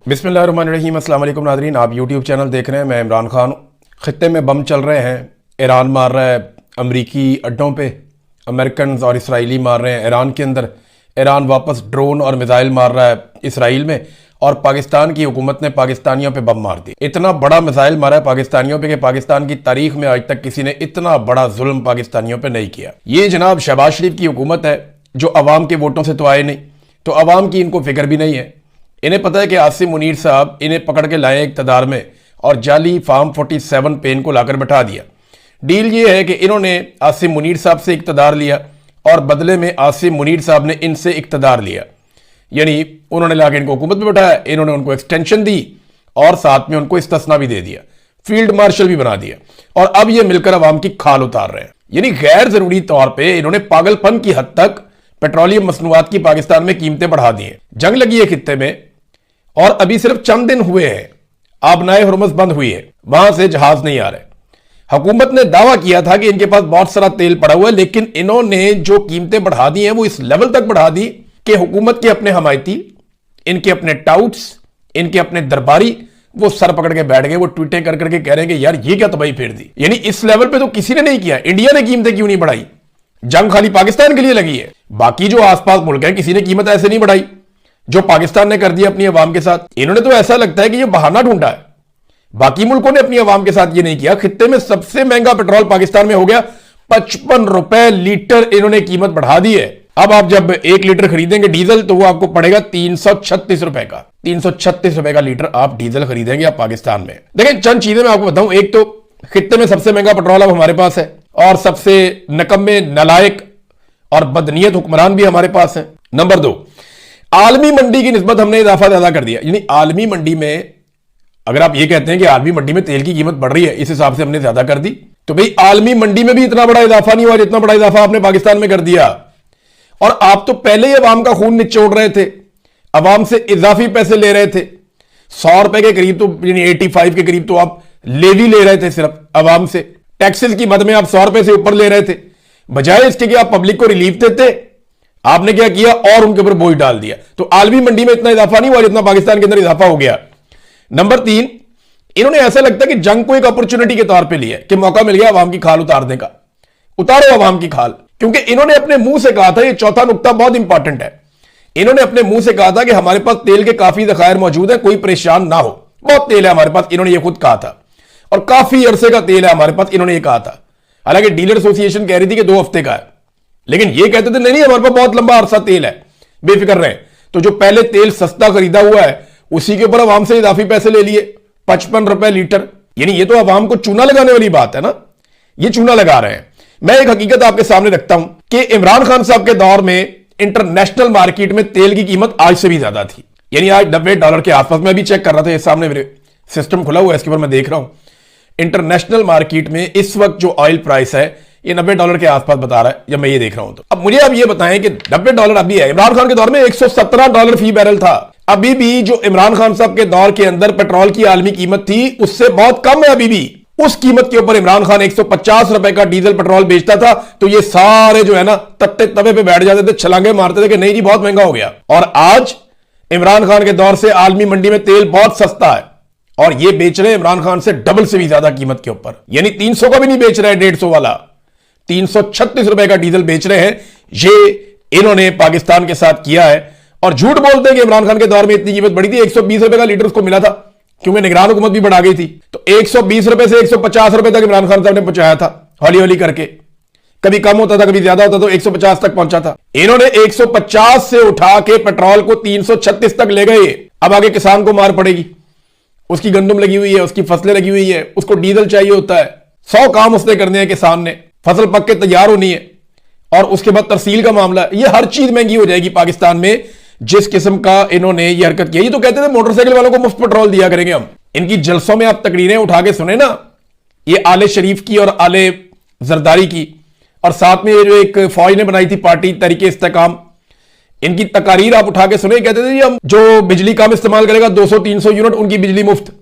बिस्मिल्लाहिर्रहमानिर्रहीम। अस्सलाम वालेकुम नाज़रीन, आप यूट्यूब चैनल देख रहे हैं। मैं इमरान खान हूँ। ख़ित्ते में बम चल रहे हैं, ईरान मार रहा है अमरीकी अड्डों पे, अमेरिकन और इसराइली मार रहे हैं ईरान के अंदर, ईरान वापस ड्रोन और मिसाइल मार रहा है इसराइल में, और पाकिस्तान की हुकूमत ने पाकिस्तानियों पे बम मार दिए। इतना बड़ा मिसाइल मारा है पाकिस्तानियों पे कि पाकिस्तान की तारीख में आज तक किसी ने इतना बड़ा जुल्म पाकिस्तानियों पे नहीं किया। ये जनाब शहबाज शरीफ की हुकूमत है जो अवाम के वोटों से तो आए नहीं, तो अवाम की इनको फिक्र भी नहीं है। इन्हें पता है कि आसिम मुनीर साहब इन्हें पकड़ के लाए इक़्तिदार में और जाली फार्म 47 पे इनको लाकर बैठा दिया। डील ये है कि इन्होंने आसिम मुनीर साहब से इक़्तिदार लिया और बदले में आसिम मुनीर साहब ने इनसे इक़्तिदार लिया, यानी उन्होंने लाकर इनको हुकूमत में बैठाया, इन्होंने उनको एक्सटेंशन दी और साथ में उनको इस्तिस्ना भी दे दिया, फील्ड मार्शल भी बना दिया, और अब ये मिलकर अवाम की खाल उतार रहे हैं। यानी गैर जरूरी तौर पर इन्होंने पागलपन की हद तक पेट्रोलियम मसनूआत की पाकिस्तान में कीमतें बढ़ा दी हैं। जंग लगी है खित्ते में और अभी सिर्फ चंद दिन हुए हैं, आबनाए हुर्मुज़ बंद हुई है, वहां से जहाज नहीं आ रहे। हुकूमत ने दावा किया था कि इनके पास बहुत सारा तेल पड़ा हुआ है, लेकिन इन्होंने जो कीमतें बढ़ा दी हैं वो इस लेवल तक बढ़ा दी कि हुकूमत के अपने हमायती, इनके अपने टाउट्स, इनके अपने दरबारी वो सर पकड़ के बैठ गए। वो ट्वीटें कर करके कह रहे हैं कि यार ये क्या तबाही फेर दी। यानी इस लेवल पे तो किसी ने नहीं किया। इंडिया ने कीमतें क्यों नहीं बढ़ाई? जंग खाली पाकिस्तान के लिए लगी है, बाकी जो आसपास मुल्क हैं किसी ने कीमत ऐसे नहीं बढ़ाई जो पाकिस्तान ने कर दिया अपनी अवाम के साथ। इन्होंने तो ऐसा लगता है कि ये बहाना ढूंढा है, बाकी मुल्कों ने अपनी अवाम के साथ ये नहीं किया। खित्ते में सबसे महंगा पेट्रोल पाकिस्तान में हो गया 55 रुपए लीटर, इन्होंने कीमत बढ़ा दी है। अब आप जब 1 लीटर खरीदेंगे डीजल तो वो आपको पड़ेगा 336 रुपए का। 336 रुपए का लीटर आप डीजल खरीदेंगे आप पाकिस्तान में। देखिए चंद चीजें मैं आपको बताऊं। एक तो खित्ते में सबसे महंगा पेट्रोल अब हमारे पास है और सबसे नकम्मे, नालायक और बदनीयत हुक्मरान भी हमारे पास है। नंबर 2, आलमी मंडी की निस्बत हमने इजाफा ज्यादा कर दिया। यानी आलमी मंडी में अगर आप ये कहते हैं कि आलमी मंडी में तेल की कीमत बढ़ रही है, इस हिसाब से हमने ज्यादा कर दी, तो भाई आलमी मंडी में भी इतना बड़ा इजाफा नहीं हुआ जितना बड़ा इजाफा आपने पाकिस्तान में कर दिया। और आप तो पहले ही अवाम का खून निचोड़ रहे थे, अवाम से इजाफी पैसे ले रहे थे। 100 रुपए के करीब तो, यानी 85 के करीब तो आप लेवी ले रहे थे सिर्फ अवाम से। टैक्सेस की मद में आप 100 रुपए से ऊपर ले रहे थे, बजाय इसके कि आप पब्लिक को रिलीफ देते। आपने क्या किया और उनके ऊपर बोझ डाल दिया। तो आलमी मंडी में इतना इजाफा नहीं हुआ जितना पाकिस्तान के अंदर इजाफा हो गया। नंबर 3, इन्होंने ऐसा लगता है कि जंग को एक अपॉर्चुनिटी के तौर पे लिया कि मौका मिल गया अवाम की खाल उतारने का। उतारो अवाम की खाल, क्योंकि इन्होंने अपने मुंह से कहा था, ये चौथा नुक्ता बहुत इंपॉर्टेंट है, इन्होंने अपने मुंह से कहा था कि हमारे पास तेल के काफी ज़खायर मौजूद है, कोई परेशान ना हो, बहुत तेल है हमारे पास, इन्होंने ये खुद कहा था, और काफी अरसे का तेल है हमारे पास, इन्होंने ये कहा था। हालांकि डीलर एसोसिएशन कह रही थी कि 2 हफ्ते का है, लेकिन ये कहते थे नहीं हमारे पास बहुत लंबा अरसा तेल है, बेफिक्र रहे। तो जो पहले तेल सस्ता खरीदा हुआ है उसी के ऊपर अवाम से इजाफी पैसे ले लिए 55 रुपए लीटर। यानी ये तो अवाम को चूना लगाने वाली बात है ना, ये चूना लगा रहे हैं। मैं एक हकीकत आपके सामने रखता हूं कि इमरान खान साहब के दौर में इंटरनेशनल मार्केट में तेल की कीमत आज से भी ज्यादा थी, यानी आज $90 के आसपास। मैं भी चेक कर रहा था, सामने मेरे सिस्टम खुला हुआ है, इसके ऊपर मैं देख रहा हूं इंटरनेशनल मार्केट में इस वक्त जो ऑयल प्राइस है ये $90 के आसपास बता रहा है, जब मैं ये देख रहा हूं। तो अब मुझे आप ये बताएं कि $90 अभी है, इमरान खान के दौर में $117 फी बैरल था। अभी भी जो इमरान खान साहब के दौर के अंदर पेट्रोल की आलमी कीमत थी उससे बहुत कम है। अभी भी उस कीमत के ऊपर इमरान खान 150 रुपए का डीजल पेट्रोल बेचता था, तो ये सारे जो है ना तत्ते तवे पे बैठ जाते थे, छलांगे मारते थे कि नहीं जी बहुत महंगा हो गया। और आज इमरान खान के दौर से आलमी मंडी में तेल बहुत सस्ता है और ये बेच रहे हैं इमरान खान से डबल से भी ज्यादा कीमत के ऊपर, यानी 300 का भी नहीं बेच रहे हैं, 150 वाला 336 रुपए का डीजल बेच रहे हैं। ये इन्होंने पाकिस्तान के साथ किया है और झूठ बोलते हैं कि इमरान खान के दौर में इतनी कीमत बढ़ी थी। 120 रुपए का लीटर उसको मिला था क्योंकि निगरान हुकूमत भी बढ़ा गई थी, तो 120 रुपए से 150 रुपए तक इमरान खान साहब ने पहुंचाया था, हौली हौली करके। कभी कम होता था, कभी ज्यादा होता, तो 150 तक पहुंचा था। इन्होंने 150 से उठा के पेट्रोल को 336 तक ले गए। अब आगे किसान को मार पड़ेगी, उसकी गंदम लगी हुई है, उसकी फसलें लगी हुई है, उसको डीजल चाहिए होता है, 100 काम उसने करने हैं किसान ने, फसल पक के तैयार होनी है, और उसके बाद तरसील का मामला, ये हर चीज महंगी हो जाएगी पाकिस्तान में जिस किस्म का इन्होंने ये हरकत की। ये तो कहते थे मोटरसाइकिल वालों को मुफ्त पेट्रोल दिया करेंगे हम। इनकी जलसों में आप तकरीरें उठा के सुने ना, ये आले शरीफ की और आले जरदारी की, और साथ में ये जो एक फौज ने बनाई थी पार्टी तहरीके इस्तेकाम, इनकी तकारीर आप उठा के सुने, कहते थे जी हम जो बिजली कम इस्तेमाल करेगा 200-300 यूनिट उनकी बिजली मुफ्त,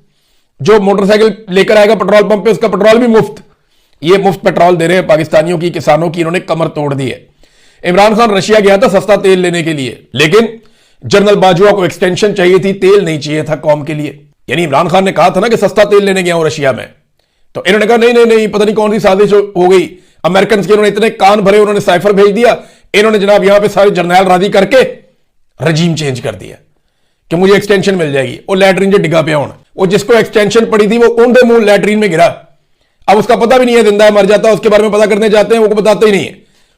जो मोटरसाइकिल लेकर आएगा पेट्रोल पंप पे उसका पेट्रोल भी मुफ्त। ये मुफ्त पेट्रोल दे रहे हैं पाकिस्तानियों की, किसानों की, इन्होंने कमर तोड़ दी है। इमरान खान रशिया गया था सस्ता तेल लेने के लिए, लेकिन जनरल बाजवा को एक्सटेंशन चाहिए थी, तेल नहीं चाहिए था कौम के लिए। यानी इमरान खान ने कहा था ना कि सस्ता तेल लेने गया हूं रशिया में, तो इन्होंने कहा नहीं नहीं नहीं, पता नहीं कौन सी साजिश हो गई अमेरिकन के। इन्होंने इतने कान भरे, उन्होंने साइफर भेज दिया, इन्होंने जनाब यहां पे सारे जर्नैल राजी करके रजीम चेंज कर दिया कि मुझे एक्सटेंशन मिल जाएगी। वो लैटरीन जो डिगा पे होना, वो जिसको एक्सटेंशन पड़ी थी वो ऊंधे मुंह लैटरीन में गिरा। अब उसका पता भी नहीं है जिंदा है मर जाता, उसके बारे में पता करने जाते हैं वो बताते ही नहीं है।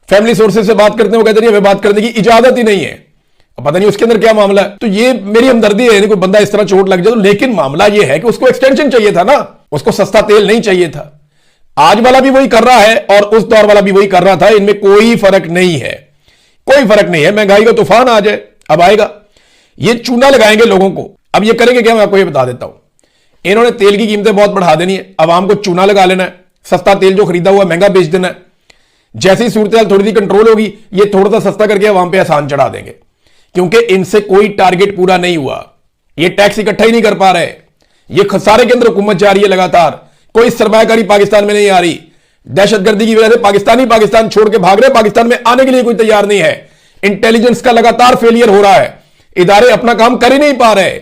फैमिली सोर्सेज से बात करते हैं, वो कहते नहीं हमें बात करने की इजाजत ही नहीं है। अब पता नहीं उसके अंदर क्या मामला है। तो ये मेरी हमदर्दी है, कोई बंदा इस तरह चोट लग जाए तो। लेकिन मामला ये है कि उसको एक्सटेंशन चाहिए था ना, उसको सस्ता तेल नहीं चाहिए था। आज वाला भी वही कर रहा है और उस दौर वाला भी वही कर रहा था, इनमें कोई फर्क नहीं है, कोई फर्क नहीं है। महंगाई का तूफान आ जाए, अब आएगा, ये चूना लगाएंगे लोगों को। अब ये करेंगे क्या, मैं आपको ये बता देता हूं। इन्होंने तेल की कीमतें बहुत बढ़ा देनी है, आवाम को चूना लगा लेना है, सस्ता तेल जो खरीदा हुआ महंगा बेच देना है। जैसी सूरत हाल थोड़ी सी कंट्रोल होगी, ये थोड़ा सा सस्ता करके आवाम पे आसान चढ़ा देंगे, क्योंकि इनसे कोई टारगेट पूरा नहीं हुआ। ये टैक्स इकट्ठा ही नहीं कर पा रहे, ये खसारे के अंदर हुकूमत जा रही है लगातार, कोई सरमायाकारी पाकिस्तान में नहीं आ रही। दहशतगर्दी की वजह से पाकिस्तान छोड़ के भाग रहे, पाकिस्तान में आने के लिए कोई तैयार नहीं है। इंटेलिजेंस का लगातार फेलियर हो रहा है, इदारे अपना काम कर ही नहीं पा रहे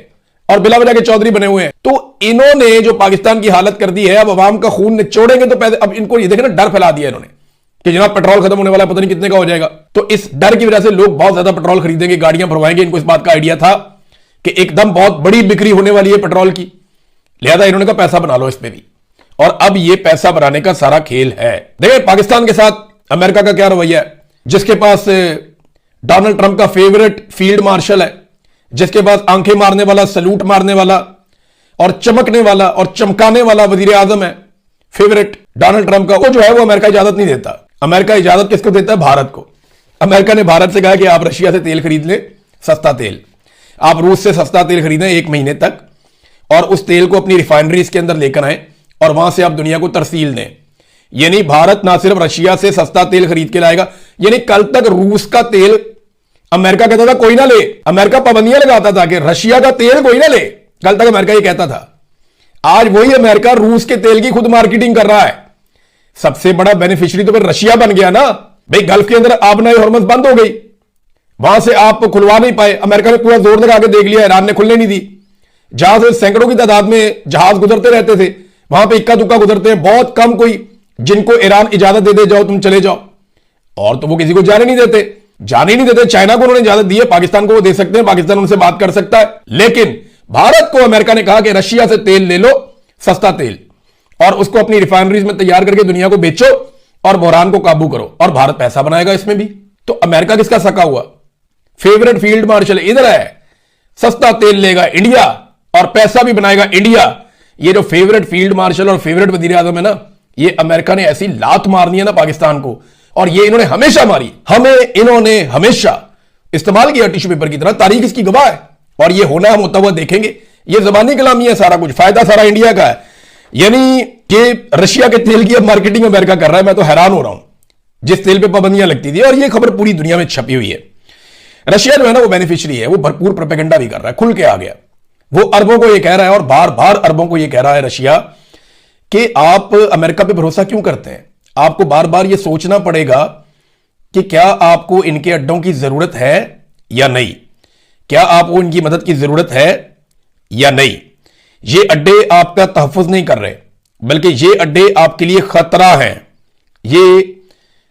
और बिला वजह के चौधरी बने हुए हैं। तो इन्होंने जो पाकिस्तान की हालत कर दी है, अब अवाम का खून निचोड़ेंगे तो पैसे। अब इनको ये देखे ना, डर फैला दिया इन्होंने कि जनाब पेट्रोल खत्म होने वाला है, पता नहीं कितने का हो जाएगा। तो इस डर की वजह से लोग बहुत ज्यादा पेट्रोल खरीदेंगे, गाड़ियां भरवाएंगे। इनको इस बात का आइडिया था कि एकदम बहुत बड़ी बिक्री होने वाली है पेट्रोल की, लिहाजा इन्होंने कहा पैसा बना लो इस पे भी। और अब ये पैसा बनाने का सारा खेल है। देखिए पाकिस्तान के साथ अमेरिका का क्या रवैया है, जिसके पास डोनाल्ड ट्रंप का फेवरेट फील्ड मार्शल है, जिसके पास आंखें मारने वाला, सलूट मारने वाला और चमकने वाला और चमकाने वाला वजीर आजम है फेवरेट डोनाल्ड ट्रंप का, वो जो है वो अमेरिका इजाजत नहीं देता। अमेरिका इजाजत किसको देता है? भारत को। अमेरिका ने भारत से कहा कि आप रशिया से तेल खरीद लें, सस्ता तेल, आप रूस से सस्ता तेल खरीदें 1 महीने तक, और उस तेल को अपनी रिफाइनरीज के अंदर लेकर आए और वहां से आप दुनिया को तरसील दें। यानी भारत ना सिर्फ रशिया से सस्ता तेल खरीद के लाएगा, यानी कल तक रूस का तेल अमेरिका कहता था कोई ना ले, अमेरिका पाबंदियां लगाता था कि रशिया का तेल कोई ना ले, कल तक अमेरिका ये कहता था। आज वही अमेरिका रूस के तेल की खुद मार्केटिंग कर रहा है। सबसे बड़ा बेनिफिशियरी तो फिर रशिया बन गया ना भाई। गल्फ के अंदर आबनाई हॉर्मज़ बंद हो गई, वहां से आप खुलवा नहीं पाए, अमेरिका ने पूरा जोर लगा के देख लिया, ईरान ने खुलने नहीं दी। जहां से सैकड़ों की तादाद में जहाज गुजरते रहते थे, वहां पे इक्का दुक्का गुजरते हैं, बहुत कम कोई जिनको ईरान इजाजत दे दे जाओ तुम चले जाओ, और तो वो किसी को जाने नहीं देते, जाने नहीं देते। चाइना को उन्होंने इजाजत दी है, पाकिस्तान को वो दे सकते हैं, पाकिस्तान उनसे बात कर सकता है। लेकिन भारत को अमेरिका ने कहा कि रशिया से तेल ले लो, सस्ता तेल, और उसको अपनी रिफाइनरीज में तैयार करके दुनिया को बेचो और बहरान को काबू करो, और भारत पैसा बनाएगा इसमें भी। तो अमेरिका किसका सका हुआ? फेवरेट फील्ड मार्शल इधर है, सस्ता तेल लेगा इंडिया और पैसा भी बनाएगा इंडिया। ये जो फेवरेट फील्ड मार्शल और फेवरेट वजीर आजम है ना, ये अमेरिका ने ऐसी लात मारनी है ना पाकिस्तान को, और ये इन्होंने हमेशा मारी, हमें इन्होंने हमेशा इस्तेमाल किया टिश्यू पेपर की तरह। तारीख इसकी गवाह है, और ये होना हम होता हुआ देखेंगे। ये जबानी कलामी है, सारा कुछ फायदा सारा इंडिया का है। यानी कि रशिया के तेल की अब मार्केटिंग अमेरिका कर रहा है। मैं तो हैरान हो रहा हूं, जिस तेल पे पाबंदियां लगती थी, और ये खबर पूरी दुनिया में छपी हुई है। रशिया जो है ना वो बेनिफिशियरी है, वो भरपूर प्रोपेगेंडा भी कर रहा है, खुल के आ गया। वो अरबों को ये कह रहा है, और बार बार अरबों को ये कह रहा है रशिया कि आप अमेरिका पे भरोसा क्यों करते हैं? आपको बार बार ये सोचना पड़ेगा कि क्या आपको इनके अड्डों की जरूरत है या नहीं, क्या आपको इनकी मदद की जरूरत है या नहीं। ये अड्डे आपका तहफ़्फ़ुज़ नहीं कर रहे, बल्कि ये अड्डे आपके लिए खतरा हैं। ये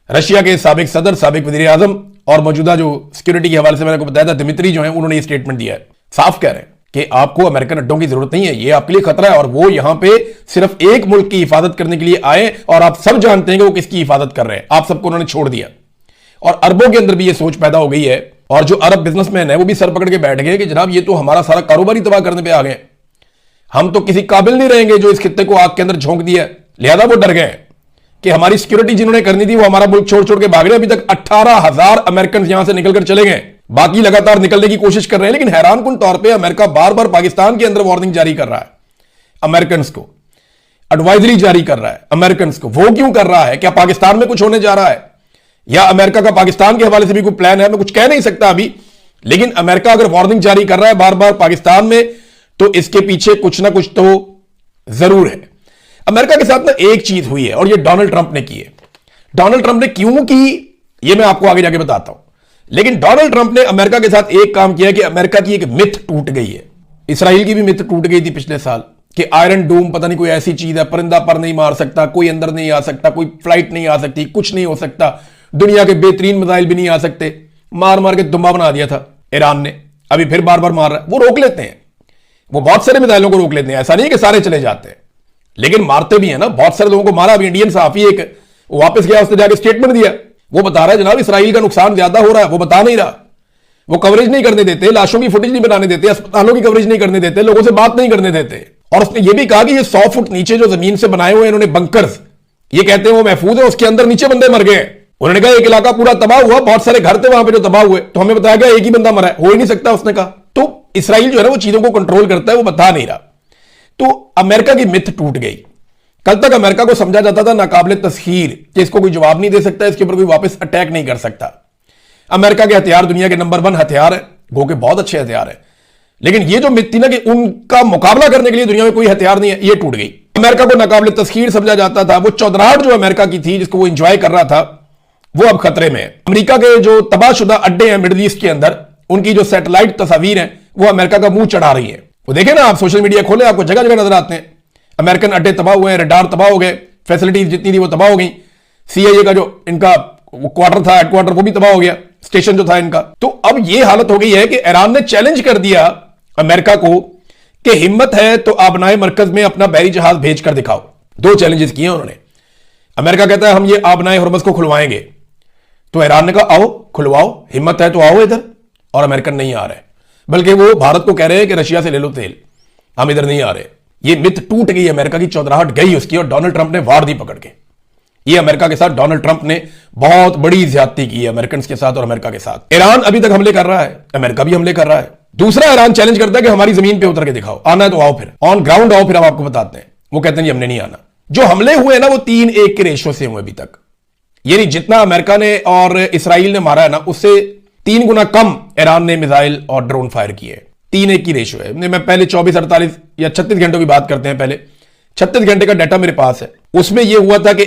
रशिया के साबिक सदर, साबिक वज़ीर आज़म और मौजूदा जो सिक्योरिटी के हवाले से मैंने आपको बताया था दिमित्री जो है, उन्होंने ये स्टेटमेंट दिया है। साफ कह रहे हैं कि आपको अमेरिकन अड्डों की जरूरत नहीं है, ये आपके लिए खतरा है, और वो यहां पे सिर्फ एक मुल्क की हिफाजत करने के लिए आए, और आप सब जानते हैं कि वो किसकी हिफाजत कर रहे हैं। आप सबको उन्होंने छोड़ दिया, और अरबों के अंदर भी ये सोच पैदा हो गई है, और जो अरब बिजनेसमैन है वो भी सर पकड़ के बैठ गए कि जनाब ये तो हमारा सारा कारोबार ही तबाह करने पे आ गए, हम तो किसी काबिल नहीं रहेंगे जो इस खित्ते को आग के अंदर झोंक दिया। लिहाजा वो डर गए कि हमारी सिक्योरिटी जिन्होंने करनी थी वो हमारा मुल्क छोड़ छोड़ के भाग रहे। अभी तक 18,000 अमेरिकन यहां से निकलकर चले गए, बाकी लगातार निकलने की कोशिश कर रहे हैं। लेकिन हैरानकुन तौर पे अमेरिका बार बार पाकिस्तान के अंदर वार्निंग जारी कर रहा है, अमेरिकन को एडवाइजरी जारी कर रहा है अमेरिकन को। वो क्यों कर रहा है? क्या पाकिस्तान में कुछ होने जा रहा है, या अमेरिका का पाकिस्तान के हवाले से भी कोई प्लान है? मैं कुछ कह नहीं सकता अभी, लेकिन अमेरिका अगर वार्निंग जारी कर रहा है बार बार पाकिस्तान में, तो इसके पीछे कुछ ना कुछ तो जरूर है। अमेरिका के साथ ना एक चीज हुई है, और ये डोनाल्ड ट्रंप ने की है। डोनाल्ड ट्रंप ने क्यों की, ये मैं आपको आगे जाके बताता हूं। लेकिन डोनाल्ड ट्रंप ने अमेरिका के साथ एक काम किया कि अमेरिका की एक मिथ टूट गई है। इसराइल की भी मिथ टूट गई थी पिछले साल कि आयरन डोम पता नहीं कोई ऐसी चीज है, परिंदा पर नहीं मार सकता, कोई अंदर नहीं आ सकता, कोई फ्लाइट नहीं आ सकती, कुछ नहीं हो सकता, दुनिया के बेहतरीन मिसाइल भी नहीं आ सकते। मार मार के दुम्बा बना दिया था ईरान ने, अभी फिर बार बार मार रहा है। वो रोक लेते हैं, वो बहुत सारे मिसाइलों को रोक लेते हैं, ऐसा नहीं कि सारे चले जाते हैं, लेकिन मारते भी है ना। बहुत सारे लोगों को मारा। अभी इंडियन सहाफी एक वापस गया, उसने जाके स्टेटमेंट दिया, वो बता रहा है जनाब इसराइल का नुकसान ज्यादा हो रहा है, वो बता नहीं रहा। वो कवरेज नहीं करने देते, लाशों की फुटेज नहीं बनाने देते, अस्पतालों की कवरेज नहीं करने देते, लोगों से बात नहीं करने देते। और उसने ये भी कहा कि ये 100 फुट नीचे जो जमीन से बनाए हुए इन्होंने बंकर्स, ये कहते हैं वो महफूज है, उसके अंदर नीचे बंदे मर गए। उन्होंने कहा एक इलाका पूरा तबाह हुआ, बहुत सारे घर थे वहां पे जो तबाह हुए, तो हमें बताया गया एक ही बंदा मरा है, हो ही नहीं सकता उसने कहा। तो इसराइल जो है ना वो चीजों को कंट्रोल करता है, वो बता नहीं रहा। तो अमेरिका की मिथ टूट गई। कल तक अमेरिका को समझा जाता था नाकाबिले तस्खीर कि इसको कोई जवाब नहीं दे सकता, इसके ऊपर कोई वापस अटैक नहीं कर सकता। अमेरिका के हथियार दुनिया के नंबर 1 हथियार है, गो के बहुत अच्छे हथियार है, लेकिन ये जो मिथ थी ना कि उनका मुकाबला करने के लिए दुनिया में कोई हथियार नहीं है, ये टूट गई। अमेरिका को नाकाबिले तस्खीर समझा जाता था, वो चौधराहट जो अमेरिका की थी जिसको वो एंजॉय कर रहा था, वो अब खतरे में है। अमेरिका के जो तबाहशुदा अड्डे हैं मिडिल ईस्ट के अंदर, उनकी जो सैटेलाइट तस्वीर हैं वो अमेरिका का मुंह चढ़ा रही है। वो देखें ना, आप सोशल मीडिया खोले, आपको जगह जगह नजर आते हैं अमेरिकन अड्डे तबाह हुए हैं, रडार तबाह हो गए, फैसिलिटीज जितनी थी वो तबाह हो गई। सीआईए का जो इनका क्वार्टर था, हेडक्वार्टर, वो भी तबाह हो गया, स्टेशन जो था इनका। तो अब ये हालत हो गई है कि ईरान ने चैलेंज कर दिया अमेरिका को कि हिम्मत है तो आबनाए मरकज में अपना बहरी जहाज भेज कर दिखाओ। 2 चैलेंजेस किए उन्होंने। अमेरिका कहता है हम ये आबनाए हुर्मुज़ को खुलवाएंगे, तो ईरान ने कहा आओ खुलवाओ, हिम्मत है तो आओ इधर। और अमेरिकन नहीं आ रहे, बल्कि वो भारत को कह रहे हैं कि रशिया से ले लो तेल, हम इधर नहीं आ रहे। ये मिथ टूट गई, अमेरिका की चौधराहट गई उसकी, और डोनाल्ड ट्रंप ने वार दी पकड़ के। ये अमेरिका के साथ डोनाल्ड ट्रंप ने बहुत बड़ी ज्यादती की है अमेरिकन के साथ और अमेरिका के साथ। ईरान अभी तक हमले कर रहा है, अमेरिका भी हमले कर रहा है। दूसरा, ईरान चैलेंज करता है कि हमारी जमीन पे उतर के दिखाओ, आना है तो आओ, फिर ऑन ग्राउंड आओ, फिर हम आपको बताते हैं। वो कहते हैं जी हमने नहीं आना। जो हमले हुए ना वो 3-1 के रेशो से हुए अभी तक, यानी जितना अमेरिका ने और इसराइल ने मारा है ना, उससे 3 गुना कम ईरान ने मिसाइल और ड्रोन फायर किए। 3-1 की रेशो है। मैं पहले 24, 48 या 36 घंटों की बात करते हैं, पहले 36 घंटे का डाटा मेरे पास है। उसमें यह हुआ था कि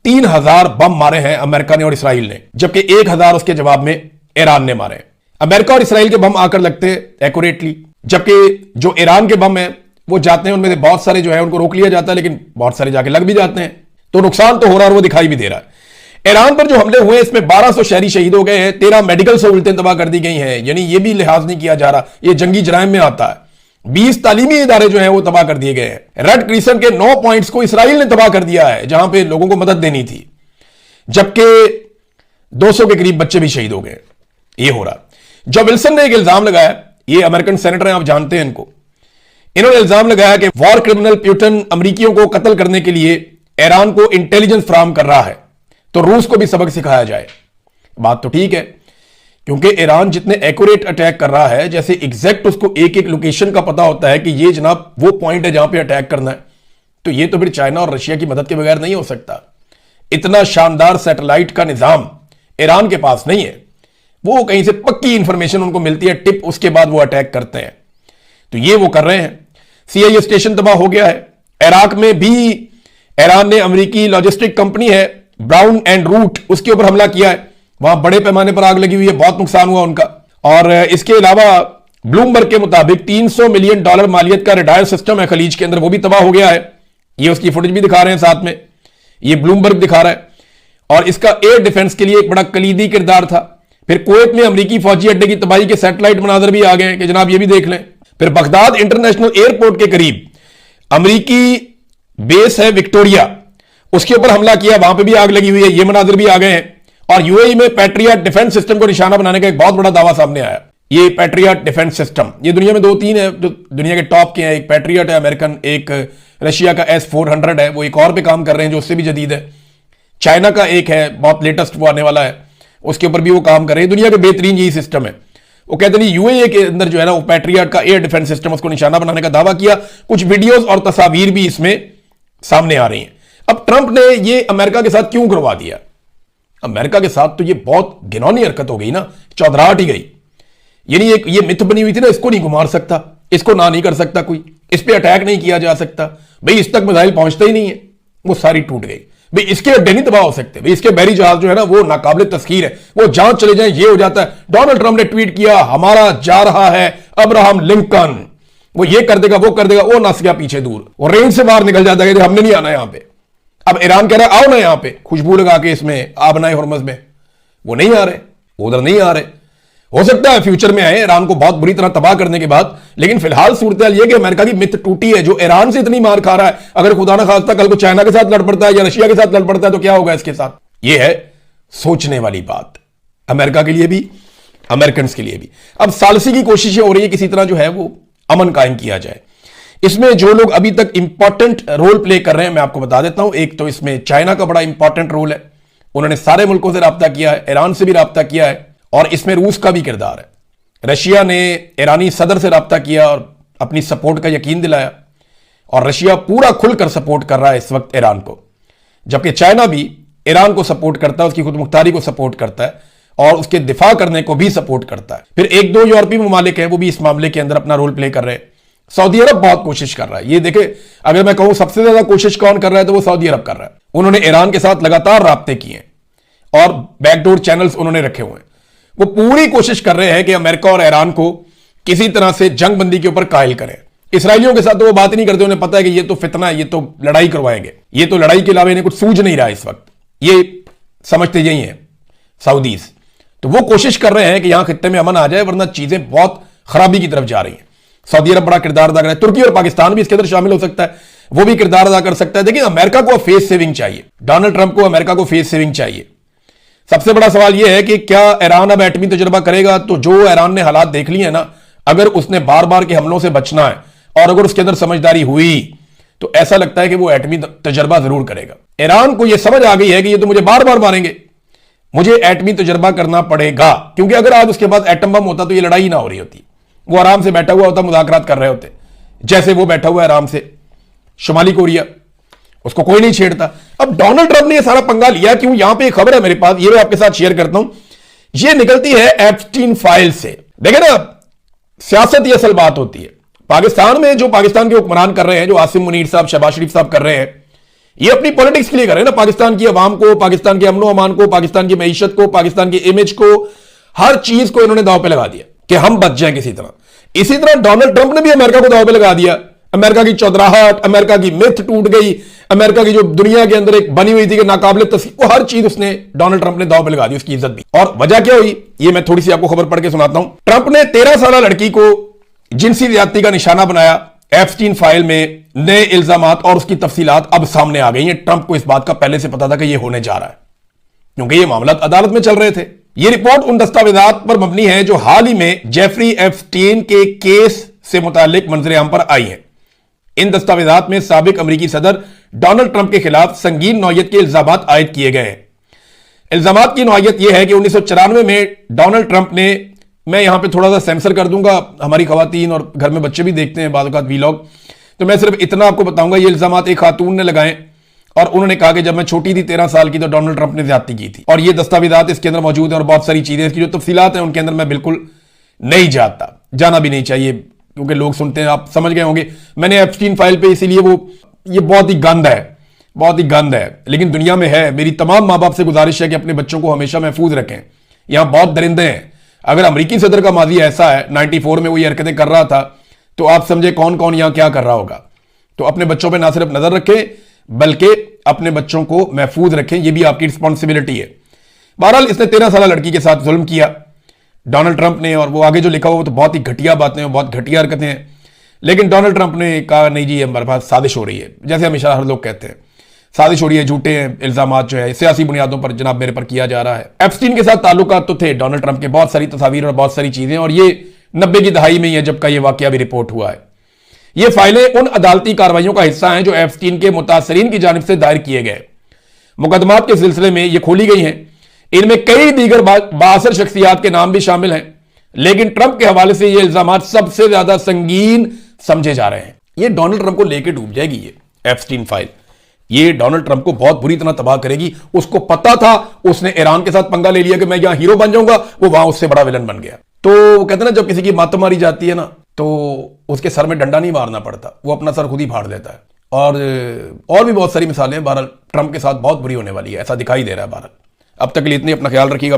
3000 बम मारे हैं अमेरिका ने और इसराइल ने, जबकि 1000 उसके जवाब में ईरान ने मारे। अमेरिका और इसराइल के बम आकर लगते हैं एक्यूरेटली, जबकि जो ईरान के बम है वो जाते हैं, उनमें से बहुत सारे जो है उनको रोक लिया जाता है, लेकिन बहुत सारे जाके लग भी जाते हैं। तो नुकसान तो हो रहा है और वो दिखाई भी दे रहा है। ईरान पर जो हमले हुए इसमें 1200 शहरी शहीद हो गए हैं, 13 मेडिकल सहूलतें तबाह कर दी गई हैं, यानी ये भी लिहाज नहीं किया जा रहा, ये जंगी जराइम में आता है। 20 तालीमी इदारे जो हैं वो तबाह कर दिए गए हैं। रेड क्रिसेंट के 9 पॉइंट्स को इसराइल ने तबाह कर दिया है, जहां पे लोगों को मदद देनी थी, जबकि 200 के करीब बच्चे भी शहीद हो गए। ये हो रहा। जो विल्सन ने एक इल्जाम लगाया, ये अमेरिकन सेनेटर हैं, आप जानते हैं इनको, इन्होंने इल्जाम लगाया कि वॉर क्रिमिनल प्यूटन अमरीकियों को कत्ल करने के लिए ईरान को इंटेलिजेंस फ्राहम कर रहा है, तो रूस को भी सबक सिखाया जाए। बात तो ठीक है, क्योंकि ईरान जितने एक्यूरेट अटैक कर रहा है, जैसे एग्जैक्ट उसको एक एक लोकेशन का पता होता है कि ये जनाब वो पॉइंट है जहां पे अटैक करना है, तो ये तो फिर चाइना और रशिया की मदद के बगैर नहीं हो सकता। इतना शानदार सैटेलाइट का निजाम ईरान के पास नहीं है। वो कहीं से पक्की इंफॉर्मेशन उनको मिलती है, टिप, उसके बाद वो अटैक करते हैं। तो ये वो कर रहे हैं। सीआईए स्टेशन तबाह हो गया है। इराक में भी ईरान ने अमेरिकी लॉजिस्टिक कंपनी है ब्राउन एंड रूट, उसके ऊपर हमला किया है। वहां बड़े पैमाने पर आग लगी हुई है, बहुत नुकसान हुआ उनका। और इसके अलावा ब्लूमबर्ग के मुताबिक $300 मिलियन मालियत का रडार सिस्टम है खलीज के अंदर, वो भी तबाह हो गया है। ये उसकी फुटेज भी दिखा रहे हैं साथ में, ये ब्लूमबर्ग दिखा रहा है। और इसका एयर डिफेंस के लिए एक बड़ा कलीदी किरदार था। फिर कुवैत में अमेरिकी फौजी अड्डे की तबाही के सैटेलाइट मनाजर भी आ गए कि जनाब ये भी देख लें। फिर बगदाद इंटरनेशनल एयरपोर्ट के करीब अमेरिकी बेस है विक्टोरिया, उसके ऊपर हमला किया, वहां पे भी आग लगी हुई है, ये मनाजिर भी आ गए हैं। और यूएई में पैट्रियट डिफेंस सिस्टम को निशाना बनाने का एक बहुत बड़ा दावा सामने आया। ये पैट्रियट डिफेंस सिस्टम, ये दुनिया में 2-3 है जो दुनिया के टॉप के हैं। एक पैट्रियट है अमेरिकन, एक रशिया का S-400 है, वो एक और पे काम कर रहे हैं जो उससे भी जदीद है। चाइना का एक है बहुत लेटेस्ट, वो आने वाला है, उसके ऊपर भी वो काम कर रहे हैं। दुनिया के बेहतरीन यही सिस्टम है। वो कहते हैं यूएई के अंदर जो है ना वो पैट्रियट का एयर डिफेंस सिस्टम, उसको निशाना बनाने का दावा किया। कुछ वीडियोस और तस्वीर भी इसमें सामने आ रही हैं। अब ट्रंप ने ये अमेरिका के साथ क्यों करवा दिया? अमेरिका के साथ तो ये बहुत घिनौनी हरकत हो गई ना, चौधराहट ही गई। यानी एक ये मिथ बनी हुई थी ना, इसको नहीं घुमा सकता, इसको ना नहीं कर सकता कोई, इस पर अटैक नहीं किया जा सकता, भाई इस तक मिसाइल पहुंचता ही नहीं है, वो सारी टूट गई। भाई इसके अड्डे नहीं तबाह हो सकते, भाई इसके बहरी जहाज जो है ना वो नाकाबिल तस्खीर है, वो जहां चले जाए ये हो जाता है। डोनाल्ड ट्रंप ने ट्वीट किया हमारा जा रहा है अब्राहम लिंकन, वो ये कर देगा वो कर देगा, वो नस गया पीछे दूर, वो रेंज से बाहर निकल जाता है कि हमने नहीं आना यहां पे। अब ईरान कह रहा है आओ ना यहां पे खुशबू लगा के इसमें आबनाए हुर्मुज़ में, वो नहीं आ रहे, उधर नहीं आ रहे। हो सकता है फ्यूचर में आए ईरान को बहुत बुरी तरह तबाह करने के बाद, लेकिन फिलहाल सूरत हाल यह कि अमेरिका की मिथ टूटी है। जो ईरान से इतनी मार खा रहा है, अगर खुदा ना खास्ता कल को चाइना के साथ लड़ पड़ता है या रशिया के साथ लड़ पड़ता है तो क्या होगा इसके साथ। यह है सोचने वाली बात, अमेरिका के लिए भी अमेरिकन के लिए भी। अब सालसी की कोशिशें हो रही है किसी तरह जो है वो अमन कायम किया जाए। इसमें जो लोग अभी तक इंपॉर्टेंट रोल प्ले कर रहे हैं मैं आपको बता देता हूं। एक तो इसमें चाइना का बड़ा इंपॉर्टेंट रोल है, उन्होंने सारे मुल्कों से राब्ता किया है, ईरान से भी राब्ता किया है, और इसमें रूस का भी किरदार है। रशिया ने ईरानी सदर से राब्ता किया और अपनी सपोर्ट का यकीन दिलाया, और रशिया पूरा खुलकर सपोर्ट कर रहा है इस वक्त ईरान को, जबकि चाइना भी ईरान को सपोर्ट करता है, उसकी खुद मुख्तारी को सपोर्ट करता है और उसके दिफा करने को भी सपोर्ट करता है। फिर एक दो यूरोपीय ममालिक हैं वो भी इस मामले के अंदर अपना रोल प्ले कर रहे हैं। सऊदी अरब बहुत कोशिश कर रहा है, ये देखे अगर मैं कहूं सबसे ज्यादा कोशिश कौन कर रहा है तो वो सऊदी अरब कर रहा है। उन्होंने ईरान के साथ लगातार राब्ते किए हैं और बैकडोर चैनल्स उन्होंने रखे हुए हैं। वो पूरी कोशिश कर रहे हैं कि अमेरिका और ईरान को किसी तरह से जंगबंदी के ऊपर कायल करें। इसराइलियों के साथ तो वो बात नहीं करते, उन्हें पता है कि ये तो फितना है, ये तो लड़ाई करवाएंगे, ये तो लड़ाई के अलावा इन्हें कुछ सूझ नहीं रहा इस वक्त, ये समझते यही है सऊदीज। तो वो कोशिश कर रहे हैं कि यहां खित्ते में अमन आ जाए, वरना चीजें बहुत खराबी की तरफ जा रही हैं। सऊदी अरब बड़ा किरदार अदा कर रहा है, तुर्की और पाकिस्तान भी इसके अंदर शामिल हो सकता है, वो भी किरदार अदा कर सकता है। देखिए अमेरिका को फेस सेविंग चाहिए, डोनाल्ड ट्रंप को अमेरिका को फेस सेविंग चाहिए। सबसे बड़ा सवाल यह है कि क्या ईरान अब एटमी तजुर्बा करेगा? तो जो ईरान ने हालात देख लिए हैं ना, अगर उसने बार बार के हमलों से बचना है और अगर उसके अंदर समझदारी हुई तो ऐसा लगता है कि वो एटमी तजुर्बा जरूर करेगा। ईरान को यह समझ आ गई है कि ये तो मुझे बार बार मारेंगे, मुझे एटमी तजुर्बा करना पड़ेगा, क्योंकि अगर आज उसके पास एटम बम होता तो ये लड़ाई ना हो रही होती, वो आराम से बैठा हुआ होता, मुज़ाकरात कर रहे होते, जैसे वो बैठा हुआ है आराम से शुमाली कोरिया, उसको कोई नहीं छेड़ता। अब डोनाल्ड ट्रंप ने ये सारा पंगा लिया क्यों? यहां पे एक खबर है मेरे पास, ये मैं आपके साथ शेयर करता हूं। ये निकलती है एप्स्टीन फाइल से। देखे ना, सियासत ये असल बात होती है। पाकिस्तान में जो पाकिस्तान के हुक्मरान कर रहे हैं, जो आसिम मुनीर साहब, शहबाज शरीफ साहब कर रहे हैं, ये अपनी पॉलिटिक्स के लिए कर रहे हैं ना, पाकिस्तान की अवाम को, पाकिस्तान के अमनो अमान को, पाकिस्तान की मईशत को, पाकिस्तान की इमेज को, हर चीज को इन्होंने दांव पे लगा दिया कि हम बच जाएं किसी तरह। इसी तरह डोनाल्ड ट्रंप ने भी अमेरिका को दांव पे लगा दिया। अमेरिका की चौधराहट, अमेरिका की मिथ टूट गई, अमेरिका की जो दुनिया के अंदर एक बनी हुई थी कि नाकाबिल तस्लीम, वो हर चीज उसने डोनाल्ड ट्रंप ने दांव पे लगा दी, उसकी इज्जत भी। और वजह क्या हुई ये मैं थोड़ी सी आपको खबर पढ़ के सुनाता हूं। ट्रंप ने 13 साल लड़की को जिनसी ज्यादती का निशाना बनाया। एप्स्टीन फाइल में नए इल्जामात और उसकी तफसीलात अब सामने आ गई हैं। ट्रंप को इस बात का पहले से पता था कि यह होने जा रहा है, क्योंकि ये मामला अदालत में चल रहे थे। यह रिपोर्ट उन दस्तावेजात पर मबनी है जो हाल ही में जेफरी एप्स्टीन के केस से मुतालिक मंजर-ए-आम पर आई हैं। इन दस्तावेजात में साबिक अमेरिकी सदर डोनाल्ड ट्रंप के खिलाफ संगीन नौयत के इल्जामात आयद किए गए हैं। इल्जामात की नौयत यह है कि 1994 में डोनाल्ड ट्रंप ने, मैं यहां पे थोड़ा सा सेंसर कर दूंगा, हमारी खवातीन और घर में बच्चे भी देखते हैं बाद औक़ात वीलॉग, तो मैं सिर्फ इतना आपको बताऊंगा। ये इल्जामात एक खातून ने लगाए और उन्होंने कहा कि जब मैं छोटी थी 13 साल की तो डोनाल्ड ट्रंप ने ज्यादती की थी। और ये दस्तावेजात इसके अंदर मौजूद हैं और बहुत सारी चीजें, इसकी जो तफसीलात हैं उनके अंदर मैं बिल्कुल नहीं जाता, जाना भी नहीं चाहिए, क्योंकि लोग सुनते हैं, आप समझ गए होंगे। मैंने एप्स्टीन फाइल पे इसीलिए ये बहुत ही गंद है, बहुत ही गंद है, लेकिन दुनिया में है। मेरी तमाम माँ बाप से गुजारिश है कि अपने बच्चों को हमेशा महफूज रखें। यहां बहुत दरिंदे हैं। अगर अमेरिकी सदर का माजी ऐसा है, 94 में वो ये हरकतें कर रहा था, तो आप समझे कौन कौन यहां क्या कर रहा होगा। तो अपने बच्चों पर ना सिर्फ नजर रखें बल्कि अपने बच्चों को महफूज रखें, यह भी आपकी रिस्पॉन्सिबिलिटी है। बहरहाल इसने 13 साल लड़की के साथ जुल्म किया डोनाल्ड ट्रंप ने, और वो आगे जो लिखा हुआ तो बहुत ही घटिया बातें, बहुत घटिया हरकतें हैं। लेकिन डोनाल्ड ट्रंप ने कहा नहीं जी, हमारे पास साजिश हो रही है, जैसे हमेशा हर लोग कहते हैं साजिश हो रही है, झूठे इल्जामात जो है सियासी बुनियादों पर जनाब मेरे पर किया जा रहा है। एप्स्टीन के साथ ताल्लुकात तो थे डोनाल्ड ट्रंप के, बहुत सारी तस्वीर और बहुत सारी चीजें, और ये 90 की दहाई में ही है जबकि ये वाकया भी रिपोर्ट हुआ है। ये फाइलें उन अदालती कार्रवाइयों का हिस्सा हैं जो एप्स्टीन के मुतासरीन की जानिब से दायर किए गए मुकदमात के सिलसिले में ये खोली गई हैं। इनमें कई दीगर बासर शख्सियात के नाम भी शामिल हैं, लेकिन ट्रंप के हवाले से ये इल्जामात सबसे ज्यादा संगीन समझे जा रहे हैं। ये डोनाल्ड ट्रंप को लेकर डूब जाएगी, ये एप्स्टीन फाइल, ये डोनाल्ड ट्रंप को बहुत बुरी तरह तबाह करेगी। उसको पता था, उसने ईरान के साथ पंगा ले लिया कि मैं यहां हीरो बन जाऊंगा, वो वहां उससे बड़ा विलन बन गया। तो कहते हैं ना, जब किसी की मत मारी जाती है ना, तो उसके सर में डंडा नहीं मारना पड़ता, वो अपना सर खुद ही फाड़ देता है। और भी बहुत सारी मिसालें हैं। बहरहाल ट्रंप के साथ बहुत बुरी होने वाली है, ऐसा दिखाई दे रहा है। बहरहाल अब तक के लिए इतनी, अपना ख्याल रखिएगा।